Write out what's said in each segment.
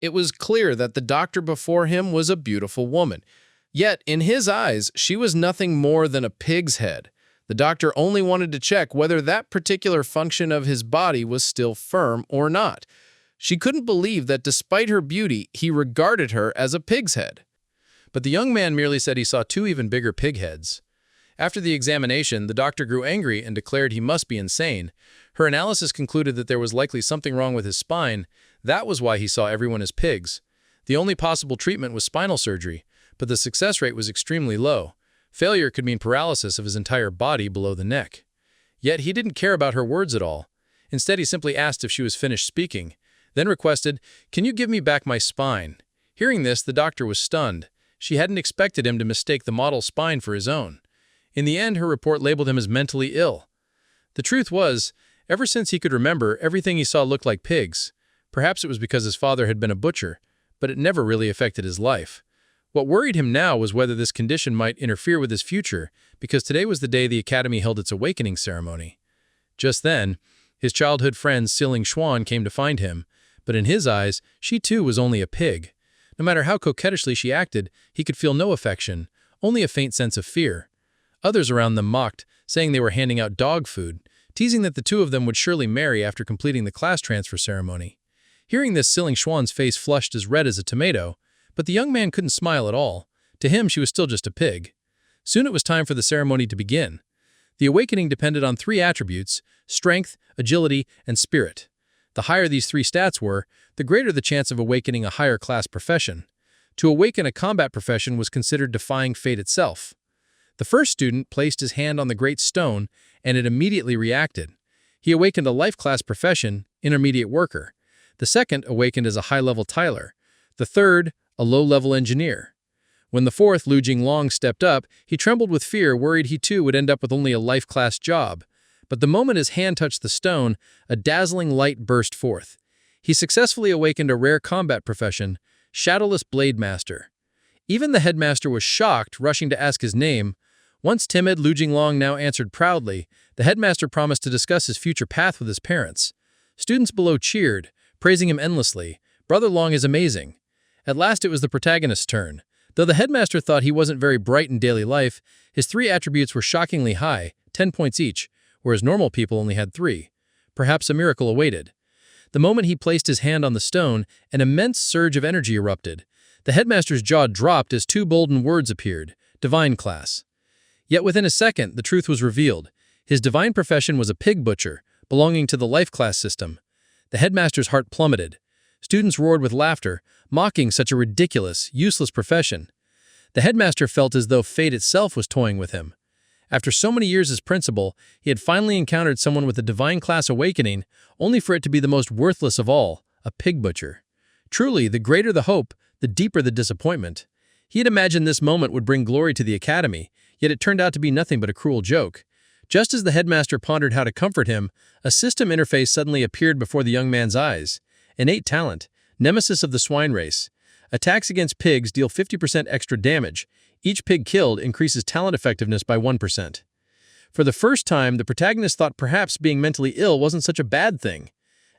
It was clear that the doctor before him was a beautiful woman. Yet, in his eyes, she was nothing more than a pig's head. The doctor only wanted to check whether that particular function of his body was still firm or not. She couldn't believe that despite her beauty, he regarded her as a pig's head. But the young man merely said he saw two even bigger pig heads. After the examination, the doctor grew angry and declared he must be insane. Her analysis concluded that there was likely something wrong with his spine. That was why he saw everyone as pigs. The only possible treatment was spinal surgery, but the success rate was extremely low. Failure could mean paralysis of his entire body below the neck. Yet he didn't care about her words at all. Instead, he simply asked if she was finished speaking, then requested, "Can you give me back my spine?" Hearing this, the doctor was stunned. She hadn't expected him to mistake the model spine for his own. In the end, her report labeled him as mentally ill. The truth was, ever since he could remember, everything he saw looked like pigs. Perhaps it was because his father had been a butcher, but it never really affected his life. What worried him now was whether this condition might interfere with his future, because today was the day the Academy held its awakening ceremony. Just then, his childhood friend Siling Xuan came to find him, but in his eyes, she too was only a pig. No matter how coquettishly she acted, he could feel no affection, only a faint sense of fear. Others around them mocked, saying they were handing out dog food, teasing that the two of them would surely marry after completing the class transfer ceremony. Hearing this, Siling Xuan's face flushed as red as a tomato, but the young man couldn't smile at all. To him, she was still just a pig. Soon it was time for the ceremony to begin. The awakening depended on three attributes: strength, agility, and spirit. The higher these three stats were, the greater the chance of awakening a higher class profession. To awaken a combat profession was considered defying fate itself. The first student placed his hand on the great stone, and it immediately reacted. He awakened a life class profession, intermediate worker. The second awakened as a high-level tiler. The third, a low-level engineer. When the fourth, Lu Jinglong, stepped up, he trembled with fear, worried he too would end up with only a life-class job. But the moment his hand touched the stone, a dazzling light burst forth. He successfully awakened a rare combat profession, Shadowless Blade Master. Even the headmaster was shocked, rushing to ask his name. Once timid, Lu Jinglong now answered proudly. The headmaster promised to discuss his future path with his parents. Students below cheered, praising him endlessly. Brother Long is amazing. At last it was the protagonist's turn. Though the headmaster thought he wasn't very bright in daily life, his three attributes were shockingly high, 10 points each, whereas normal people only had 3. Perhaps a miracle awaited. The moment he placed his hand on the stone, an immense surge of energy erupted. The headmaster's jaw dropped as two bolden words appeared: divine class. Yet within a second, the truth was revealed. His divine profession was a pig butcher, belonging to the life class system. The headmaster's heart plummeted. Students roared with laughter, mocking such a ridiculous, useless profession. The headmaster felt as though fate itself was toying with him. After so many years as principal, he had finally encountered someone with a divine class awakening, only for it to be the most worthless of all, a pig butcher. Truly, the greater the hope, the deeper the disappointment. He had imagined this moment would bring glory to the academy, yet it turned out to be nothing but a cruel joke. Just as the headmaster pondered how to comfort him, a system interface suddenly appeared before the young man's eyes. Innate talent, nemesis of the swine race. Attacks against pigs deal 50% extra damage. Each pig killed increases talent effectiveness by 1%. For the first time, the protagonist thought perhaps being mentally ill wasn't such a bad thing.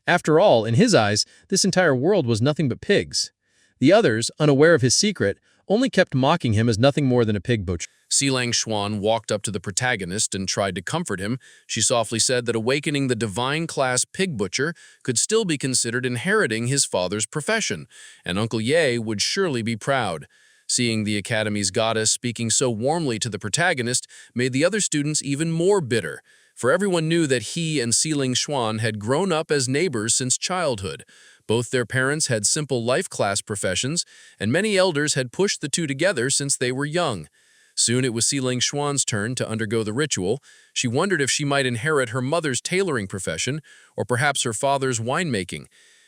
After all, in his eyes, this entire world was nothing but pigs. The others, unaware of his secret, only kept mocking him as nothing more than a pig butcher. Siling Xuan walked up to the protagonist and tried to comfort him. She softly said that awakening the divine class pig butcher could still be considered inheriting his father's profession, and Uncle Ye would surely be proud. Seeing the Academy's goddess speaking so warmly to the protagonist made the other students even more bitter, for everyone knew that he and Siling Xuan had grown up as neighbors since childhood. Both their parents had simple life class professions, and many elders had pushed the two together since they were young. Soon it was Siling Xuan's turn to undergo the ritual. She wondered if she might inherit her mother's tailoring profession, or perhaps her father's winemaking.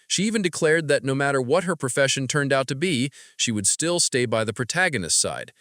She even declared that no matter what her profession turned out to be, she would still stay by the protagonist's side.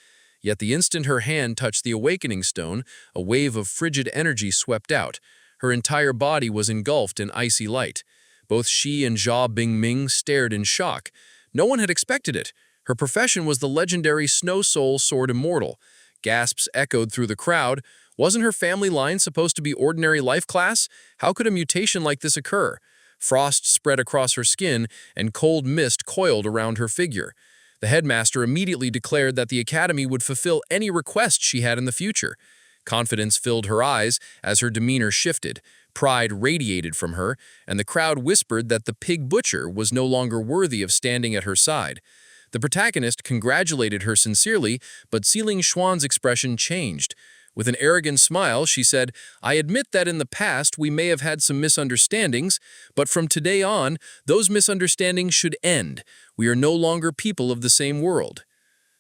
Yet the instant her hand touched the awakening stone, a wave of frigid energy swept out. Her entire body was engulfed in icy light. Both she and Jia Bingming stared in shock. No one had expected it. Her profession was the legendary Snow Soul Sword Immortal. Gasps echoed through the crowd. Wasn't her family line supposed to be ordinary life class? How could a mutation like this occur? Frost spread across her skin, and cold mist coiled around her figure. The headmaster immediately declared that the academy would fulfill any request she had in the future. Confidence filled her eyes as her demeanor shifted. Pride radiated from her, and the crowd whispered that the pig butcher was no longer worthy of standing at her side. The protagonist congratulated her sincerely, but Xiling Xuan's expression changed. With an arrogant smile, she said, "I admit that in the past we may have had some misunderstandings, but from today on, those misunderstandings should end. We are no longer people of the same world."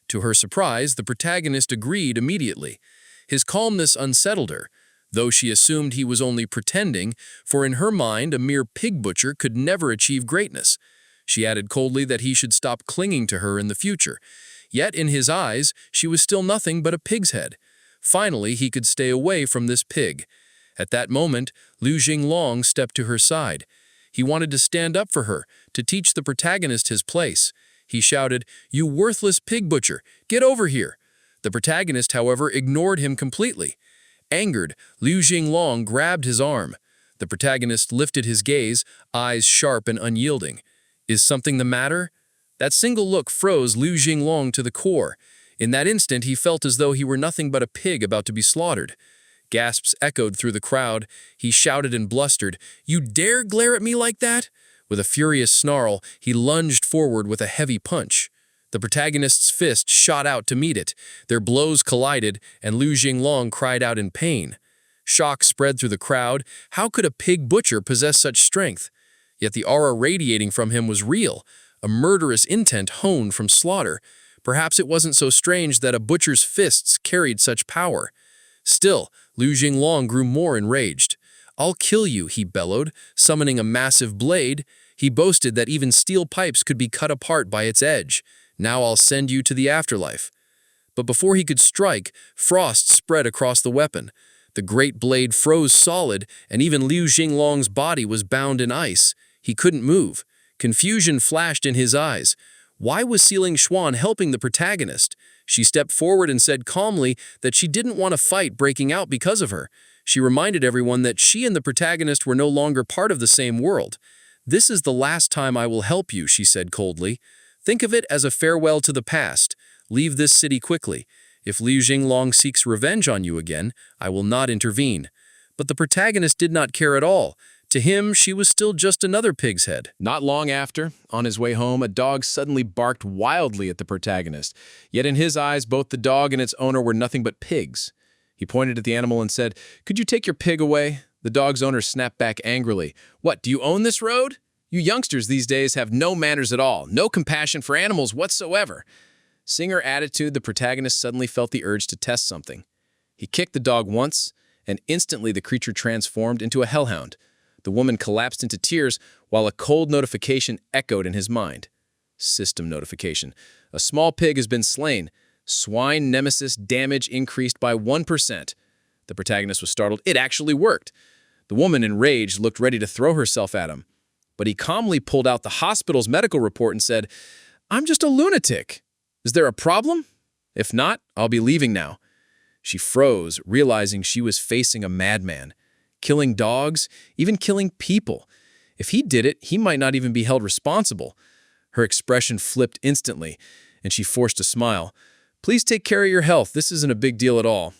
To her surprise, the protagonist agreed immediately. His calmness unsettled her, though she assumed he was only pretending, for in her mind a mere pig butcher could never achieve greatness. She added coldly that he should stop clinging to her in the future. Yet in his eyes, she was still nothing but a pig's head. Finally, he could stay away from this pig. At that moment, Liu Jinglong stepped to her side. He wanted to stand up for her, to teach the protagonist his place. He shouted, "You worthless pig butcher, get over here!" The protagonist, however, ignored him completely. Angered, Liu Jinglong grabbed his arm. The protagonist lifted his gaze, eyes sharp and unyielding. "Is something the matter?" That single look froze Liu Jinglong to the core. In that instant, he felt as though he were nothing but a pig about to be slaughtered. Gasps echoed through the crowd. He shouted and blustered, "You dare glare at me like that?" With a furious snarl, he lunged forward with a heavy punch. The protagonist's fist shot out to meet it. Their blows collided, and Liu Jinglong cried out in pain. Shock spread through the crowd. How could a pig butcher possess such strength? Yet the aura radiating from him was real, a murderous intent honed from slaughter. Perhaps it wasn't so strange that a butcher's fists carried such power. Still, Liu Jinglong grew more enraged. "I'll kill you," he bellowed, summoning a massive blade. He boasted that even steel pipes could be cut apart by its edge. "Now I'll send you to the afterlife." But before he could strike, frost spread across the weapon. The great blade froze solid, and even Liu Jinglong's body was bound in ice. He couldn't move. Confusion flashed in his eyes. Why was Xiling Xuan helping the protagonist? She stepped forward and said calmly that she didn't want a fight breaking out because of her. She reminded everyone that she and the protagonist were no longer part of the same world. "This is the last time I will help you," she said coldly. "Think of it as a farewell to the past. Leave this city quickly. If Liu Jinglong seeks revenge on you again, I will not intervene." But the protagonist did not care at all. To him, she was still just another pig's head. Not long after, on his way home, a dog suddenly barked wildly at the protagonist. Yet in his eyes, both the dog and its owner were nothing but pigs. He pointed at the animal and said, "Could you take your pig away?" The dog's owner snapped back angrily. "What, do you own this road? You youngsters these days have no manners at all, no compassion for animals whatsoever." Seeing her attitude, the protagonist suddenly felt the urge to test something. He kicked the dog once, and instantly the creature transformed into a hellhound. The woman collapsed into tears while a cold notification echoed in his mind. System notification. A small pig has been slain. Swine nemesis damage increased by 1%. The protagonist was startled. It actually worked. The woman, enraged, looked ready to throw herself at him. But he calmly pulled out the hospital's medical report and said, "I'm just a lunatic. Is there a problem? If not, I'll be leaving now." She froze, realizing she was facing a madman. Killing dogs, even killing people. If he did it, he might not even be held responsible. Her expression flipped instantly, and she forced a smile. "Please take care of your health. This isn't a big deal at all."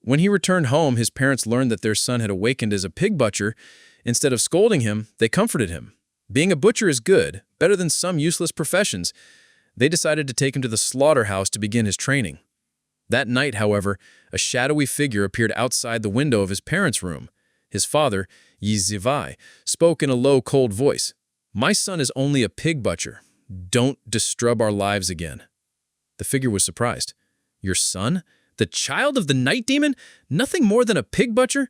When he returned home, his parents learned that their son had awakened as a pig butcher. Instead of scolding him, they comforted him. Being a butcher is good, better than some useless professions. They decided to take him to the slaughterhouse to begin his training. That night, however, a shadowy figure appeared outside the window of his parents' room. His father, Yi Zivai, spoke in a low, cold voice. "My son is only a pig butcher. Don't disturb our lives again." The figure was surprised. "Your son? The child of the night demon? Nothing more than a pig butcher?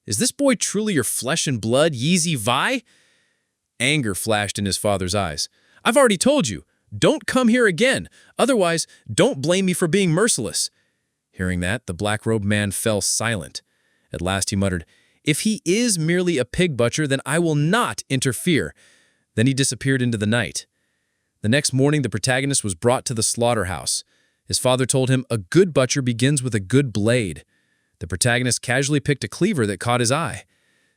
Is this boy truly your flesh and blood, Yi Zivai?" Anger flashed in his father's eyes. "I've already told you. Don't come here again. Otherwise, don't blame me for being merciless." Hearing that, the black-robed man fell silent. At last he muttered, "If he is merely a pig butcher, then I will not interfere." Then he disappeared into the night. The next morning, the protagonist was brought to the slaughterhouse. His father told him, "A good butcher begins with a good blade." The protagonist casually picked a cleaver that caught his eye.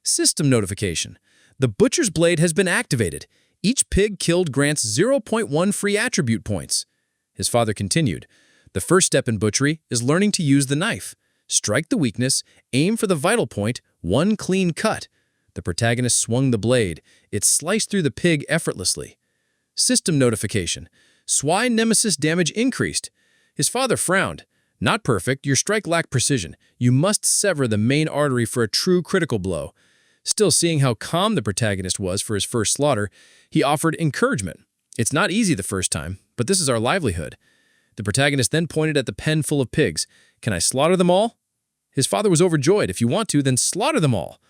System notification. The Butcher's Blade has been activated. Each pig killed grants 0.1 free attribute points. His father continued, the first step in butchery is learning to use the knife. Strike the weakness, aim for the vital point, one clean cut. The protagonist swung the blade. It sliced through the pig effortlessly. System notification. Swine nemesis damage increased. His father frowned. Not perfect, your strike lacked precision. You must sever the main artery for a true critical blow. Still seeing how calm the protagonist was for his first slaughter, he offered encouragement. It's not easy the first time, but this is our livelihood. The protagonist then pointed at the pen full of pigs. Can I slaughter them all? His father was overjoyed. If you want to, then slaughter them all.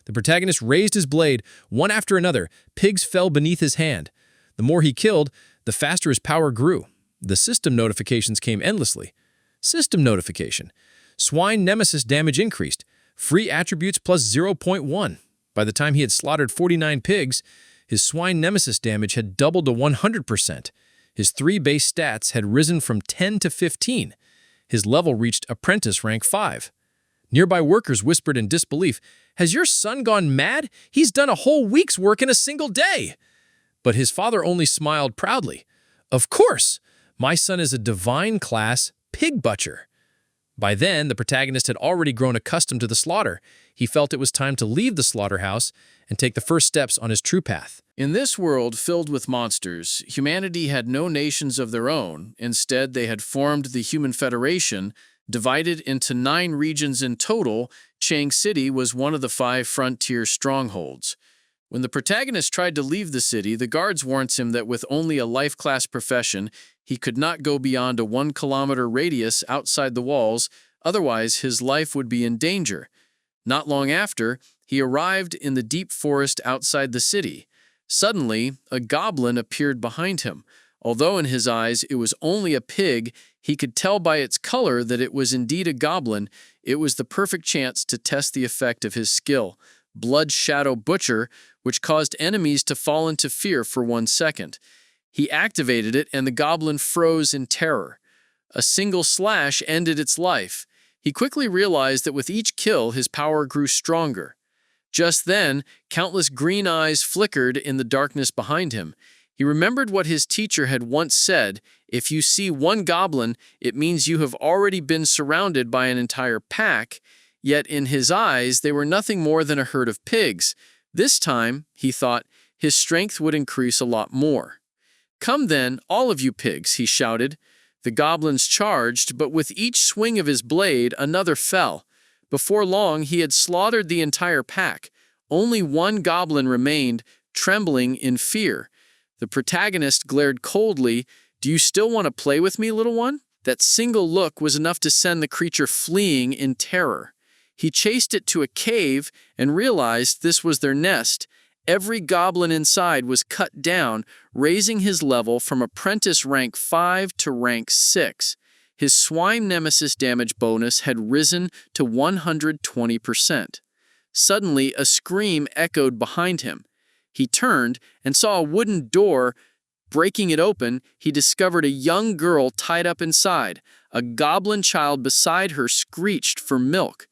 The protagonist raised his blade. One after another, pigs fell beneath his hand. The more he killed, the faster his power grew. The system notifications came endlessly. System notification. Swine nemesis damage increased. Free attributes plus 0.1. By the time he had slaughtered 49 pigs, his swine nemesis damage had doubled to 100%. His 3 base stats had risen from 10 to 15. His level reached apprentice rank 5. Nearby workers whispered in disbelief, "Has your son gone mad? He's done a whole week's work in a single day." But his father only smiled proudly. "Of course, my son is a divine class pig butcher." By then, the protagonist had already grown accustomed to the slaughter. He felt it was time to leave the slaughterhouse and take the first steps on his true path. In this world filled with monsters, humanity had no nations of their own. Instead, they had formed the Human Federation, divided into 9 regions in total. Chang City was one of the 5 frontier strongholds. When the protagonist tried to leave the city, the guards warned him that with only a life-class profession, he could not go beyond a 1-kilometer radius outside the walls, otherwise his life would be in danger. Not long after, he arrived in the deep forest outside the city. Suddenly, a goblin appeared behind him. Although in his eyes it was only a pig, he could tell by its color that it was indeed a goblin. It was the perfect chance to test the effect of his skill, Blood Shadow Butcher, which caused enemies to fall into fear for 1 second. He activated it and the goblin froze in terror. A single slash ended its life. He quickly realized that with each kill, his power grew stronger. Just then, countless green eyes flickered in the darkness behind him. He remembered what his teacher had once said, if you see one goblin, it means you have already been surrounded by an entire pack. Yet in his eyes, they were nothing more than a herd of pigs. This time, he thought, his strength would increase a lot more. Come then, all of you pigs, he shouted. The goblins charged, but with each swing of his blade, another fell. Before long, he had slaughtered the entire pack. Only one goblin remained, trembling in fear. The protagonist glared coldly. Do you still want to play with me, little one? That single look was enough to send the creature fleeing in terror. He chased it to a cave and realized this was their nest. Every goblin inside was cut down, raising his level from apprentice rank 5 to rank 6. His swine nemesis damage bonus had risen to 120%. Suddenly, a scream echoed behind him. He turned and saw a wooden door. Breaking it open, he discovered a young girl tied up inside. A goblin child beside her screeched for milk.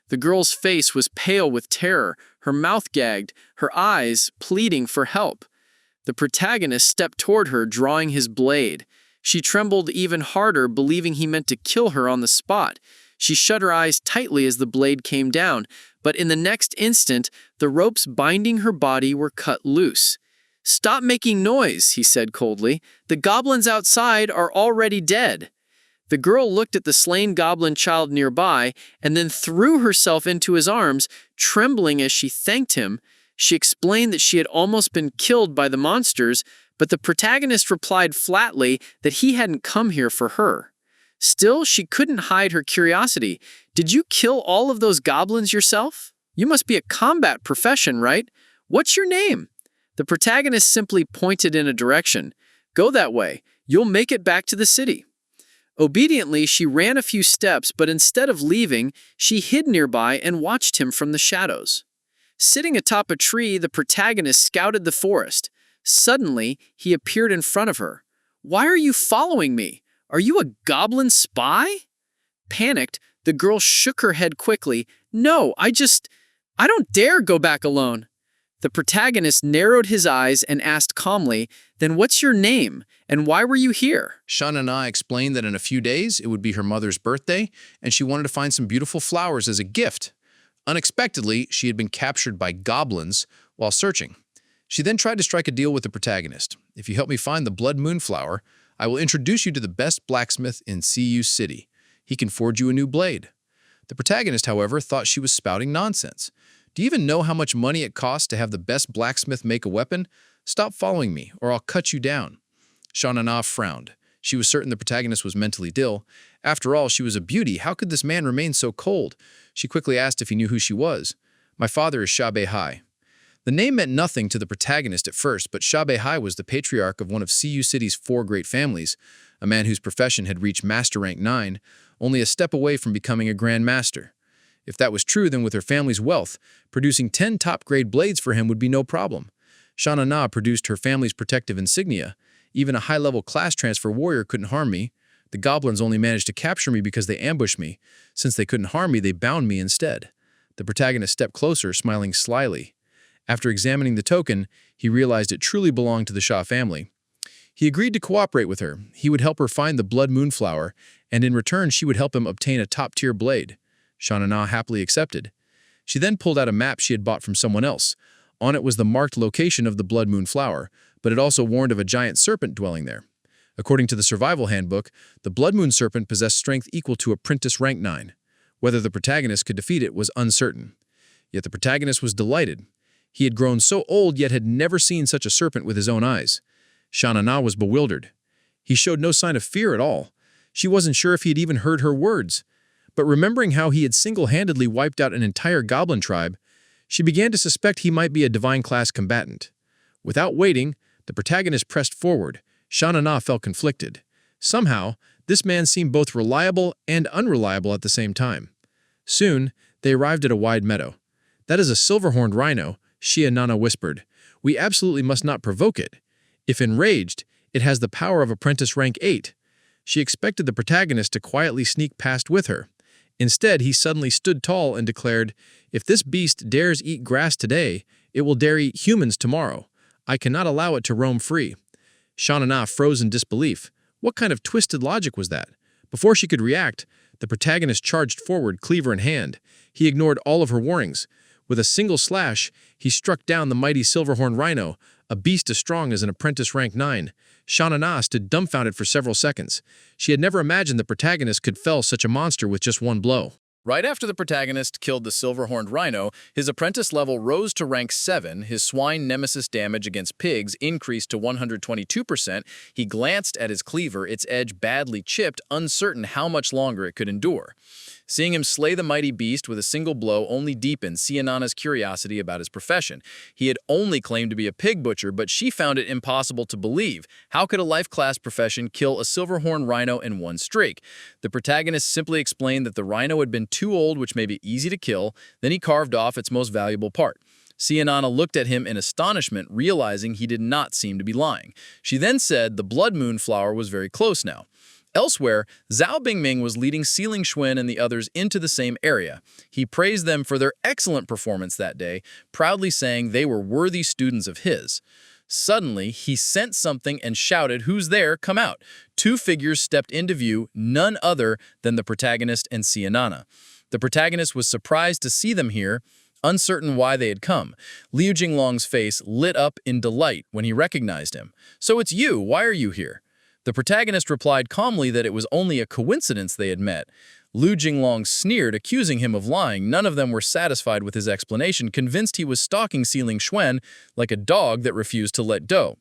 The girl's face was pale with terror, her mouth gagged, her eyes pleading for help. The protagonist stepped toward her, drawing his blade. She trembled even harder, believing he meant to kill her on the spot. She shut her eyes tightly as the blade came down, but in the next instant, the ropes binding her body were cut loose. "Stop making noise," he said coldly. "The goblins outside are already dead." The girl looked at the slain goblin child nearby and then threw herself into his arms, trembling as she thanked him. She explained that she had almost been killed by the monsters, but the protagonist replied flatly that he hadn't come here for her. Still, she couldn't hide her curiosity. "Did you kill all of those goblins yourself? You must be a combat profession, right? What's your name?" The protagonist simply pointed in a direction. "Go that way. You'll make it back to the city." Obediently, she ran a few steps, but instead of leaving, she hid nearby and watched him from the shadows. Sitting atop a tree, the protagonist scouted the forest. Suddenly, he appeared in front of her. "Why are you following me? Are you a goblin spy?" Panicked, the girl shook her head quickly. "No, I don't dare go back alone." The protagonist narrowed his eyes and asked calmly, "Then what's your name, and why were you here?" Sha Na Na explained that in a few days it would be her mother's birthday, and she wanted to find some beautiful flowers as a gift. Unexpectedly, she had been captured by goblins while searching. She then tried to strike a deal with the protagonist. "If you help me find the blood moon flower, I will introduce you to the best blacksmith in CU City. He can forge you a new blade." The protagonist, however, thought she was spouting nonsense. "Do you even know how much money it costs to have the best blacksmith make a weapon? Stop following me, or I'll cut you down." Sha Na Na frowned. She was certain the protagonist was mentally ill. After all, she was a beauty. How could this man remain so cold? She quickly asked if he knew who she was. "My father is Sha Bei." The name meant nothing to the protagonist at first, but Sha Bei was the patriarch of one of CU City's 4 great families, a man whose profession had reached Master Rank 9, only a step away from becoming a Grand Master. If that was true, then with her family's wealth, producing 10 top-grade blades for him would be no problem. Sha Na Na produced her family's protective insignia. "Even a high-level class transfer warrior couldn't harm me. The goblins only managed to capture me because they ambushed me. Since they couldn't harm me, they bound me instead." The protagonist stepped closer, smiling slyly. After examining the token, he realized it truly belonged to the Sha family. He agreed to cooperate with her. He would help her find the blood moon flower, and in return she would help him obtain a top-tier blade. Sha Na Na happily accepted. She then pulled out a map she had bought from someone else. On it was the marked location of the blood moon flower, but it also warned of a giant serpent dwelling there. According to the survival handbook, the blood moon serpent possessed strength equal to apprentice rank 9. Whether the protagonist could defeat it was uncertain. Yet the protagonist was delighted. He had grown so old yet had never seen such a serpent with his own eyes. Sha Na Na was bewildered. He showed no sign of fear at all. She wasn't sure if he had even heard her words. But remembering how he had single-handedly wiped out an entire goblin tribe, she began to suspect he might be a divine-class combatant. Without waiting, the protagonist pressed forward. Sha Na Na felt conflicted. Somehow, this man seemed both reliable and unreliable at the same time. Soon, they arrived at a wide meadow. "That is a silver-horned rhino," Sha Na Na whispered. "We absolutely must not provoke it. If enraged, it has the power of apprentice rank 8. She expected the protagonist to quietly sneak past with her. Instead, he suddenly stood tall and declared, "If this beast dares eat grass today, it will dare eat humans tomorrow. I cannot allow it to roam free." Sha Na Na froze in disbelief. What kind of twisted logic was that? Before she could react, the protagonist charged forward, cleaver in hand. He ignored all of her warnings. With a single slash, he struck down the mighty silver-horned rhino, a beast as strong as an apprentice rank 9. Sha Na Na stood dumbfounded for several seconds. She had never imagined the protagonist could fell such a monster with just one blow. Right after the protagonist killed the silver-horned rhino, his apprentice level rose to rank 7, his swine nemesis damage against pigs increased to 122%, he glanced at his cleaver, its edge badly chipped, uncertain how much longer it could endure. Seeing him slay the mighty beast with a single blow only deepened Sha Na Na's curiosity about his profession. He had only claimed to be a pig butcher, but she found it impossible to believe. How could a life-class profession kill a silver-horned rhino in one streak? The protagonist simply explained that the rhino had been too old, which may be easy to kill, then he carved off its most valuable part. Sha Na Na looked at him in astonishment, realizing he did not seem to be lying. She then said the blood moon flower was very close now. Elsewhere, Zhao Bingming was leading Xilin Xuan and the others into the same area. He praised them for their excellent performance that day, proudly saying they were worthy students of his. Suddenly, he sensed something and shouted, "Who's there? Come out!" 2 figures stepped into view, none other than the protagonist and Sha Na Na. The protagonist was surprised to see them here, uncertain why they had come. Liu Jinglong's face lit up in delight when he recognized him. "So it's you, why are you here?" The protagonist replied calmly that it was only a coincidence they had met. Liu Jinglong sneered, accusing him of lying. None of them were satisfied with his explanation, convinced he was stalking Xilin Xuan like a dog that refused to let go.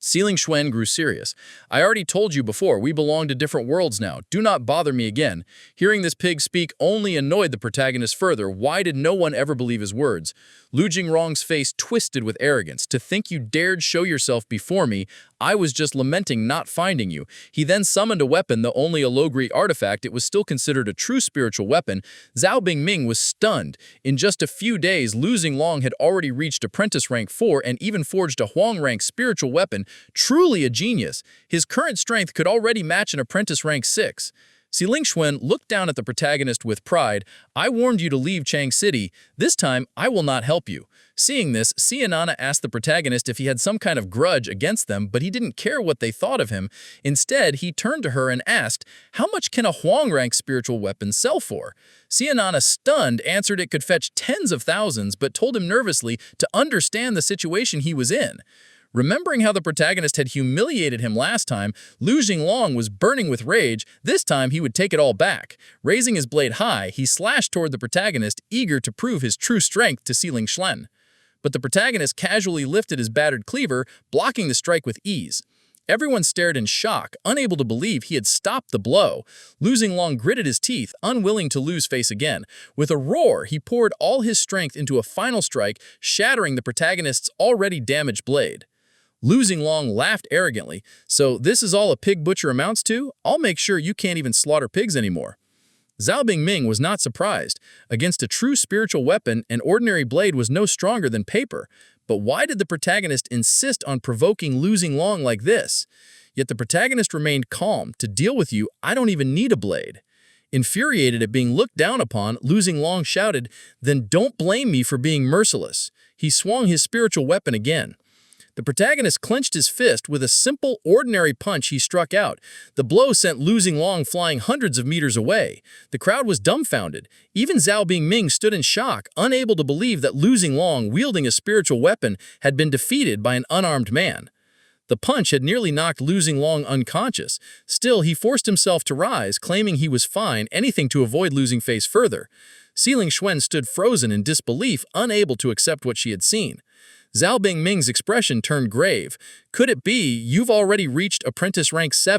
Xilin Xuan grew serious. "I already told you before, we belong to different worlds now. Do not bother me again." Hearing this pig speak only annoyed the protagonist further. Why did no one ever believe his words? Liu Jinglong's face twisted with arrogance. "To think you dared show yourself before me, I was just lamenting not finding you." He then summoned a weapon, though only a low-grade artifact. It was still considered a true spiritual weapon. Zhao Bingming was stunned. In just a few days, Liu Jinglong had already reached apprentice rank 4 and even forged a Huang rank spiritual weapon. Truly a genius. His current strength could already match an apprentice rank 6. Ling Xuan looked down at the protagonist with pride. "I warned you to leave Chang City. This time, I will not help you." Seeing this, Xianana asked the protagonist if he had some kind of grudge against them, but he didn't care what they thought of him. Instead, he turned to her and asked, "How much can a Huang-rank spiritual weapon sell for?" Xianana, stunned, answered it could fetch tens of thousands, but told him nervously to understand the situation he was in. Remembering how the protagonist had humiliated him last time, Lu Jinglong was burning with rage. This time he would take it all back. Raising his blade high, he slashed toward the protagonist, eager to prove his true strength to Ling Xuan. But the protagonist casually lifted his battered cleaver, blocking the strike with ease. Everyone stared in shock, unable to believe he had stopped the blow. Lu Jinglong gritted his teeth, unwilling to lose face again. With a roar, he poured all his strength into a final strike, shattering the protagonist's already damaged blade. Lu Jinglong laughed arrogantly. "So this is all a pig butcher amounts to? I'll make sure you can't even slaughter pigs anymore." Zhao Bingming was not surprised. Against a true spiritual weapon, an ordinary blade was no stronger than paper. But why did the protagonist insist on provoking Lu Jinglong like this? Yet the protagonist remained calm. "To deal with you, I don't even need a blade." Infuriated at being looked down upon, Lu Jinglong shouted, "Then don't blame me for being merciless." He swung his spiritual weapon again. The protagonist clenched his fist. With a simple, ordinary punch he struck out. The blow sent Lu Jinglong flying hundreds of meters away. The crowd was dumbfounded. Even Zhao Bingming stood in shock, unable to believe that Lu Jinglong, wielding a spiritual weapon, had been defeated by an unarmed man. The punch had nearly knocked Lu Jinglong unconscious. Still, he forced himself to rise, claiming he was fine, anything to avoid losing face further. Ling Xuan stood frozen in disbelief, unable to accept what she had seen. Zhao Bingming's expression turned grave. "Could it be you've already reached apprentice rank 7?